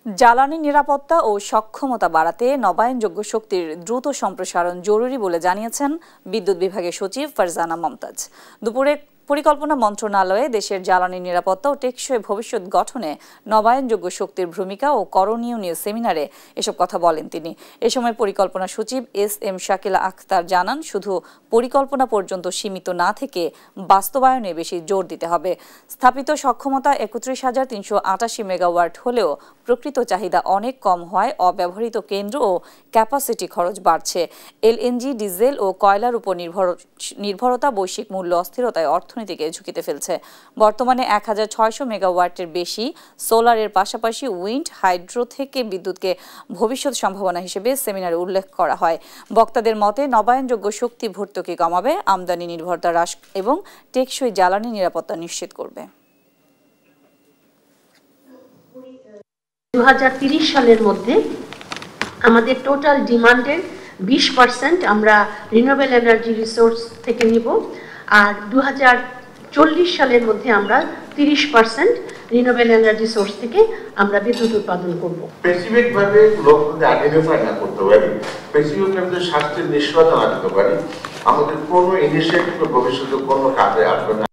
জ্বালানি নিরাপত্তা ও সক্ষমতা বাড়াতে নবায়নযোগ্য শক্তির দ্রুত সম্প্রসারণ জরুরি বলে জানিয়েছেন বিদ্যুৎ বিভাগের সচিব ফারজানা মমতাজ। দুপুরে পরিকল্পনা মন্ত্রণালয়ে দেশের জ্বালানি নিরাপত্তা ও টেকসই ভবিষ্যৎ গঠনে নবায়নযোগ্য শক্তির ভূমিকা ও করণীয় নিয়ে সেমিনারে এসব কথা বলেন তিনি। এ সময় পরিকল্পনা সচিব এস.এম. শাকিলা আখতার জানান, শুধু পরিকল্পনা পর্যন্ত সীমিত না থেকে বাস্তবায়নে বেশি জোর দিতে হবে। স্থাপিত সক্ষমতা ৩১,৩৮৮ মেগাওয়াট হলেও প্রকৃত চাহিদা অনেক কম হওয়ায় অব্যবহৃত কেন্দ্র ও ক্যাপাসিটি খরচ বাড়ছে। এলএনজি, ডিজেল ও কয়লার উপর নির্ভরতা বৈশ্বিক মূল্য অস্থিরতায় অর্থনীতিকে ঝুঁকিতে ফেলছে। বর্তমানে ১,৬০০ মেগাওয়াটের বেশি সোলারের পাশাপাশি উইন্ড, হাইড্রো থেকে বিদ্যুৎকে ভবিষ্যৎ সম্ভাবনা হিসেবে সেমিনারে উল্লেখ করা হয়। বক্তাদের মতে নবায়নযোগ্য শক্তি ভর্তুকি কমাবে, আমদানি নির্ভরতা হ্রাস এবং টেকসই জ্বালানি নিরাপত্তা নিশ্চিত করবে। ২০৩০ সালের মধ্যে আমাদের টোটাল ডিমান্ডের 20% আমরা রিনিউয়েবল এনার্জি রিসোর্স থেকে নিব, আর 2040 সালের মধ্যে আমরা 30% রিনিউয়েবল এনার্জি সোর্স থেকে আমরা বিদ্যুৎ উৎপাদন করব। স্পেসিফিক ভাবে লক্ষ্যকে আইডেন্টিফাই না করতে পারি, স্পেসিফিক ভাবে স্বাস্থ্যের নিশ্চয়তা না দিতে পারি, আমাদের কোনো ইনিশিয়েটিভ ভবিষ্যতে কোনো কাজে আসবে না।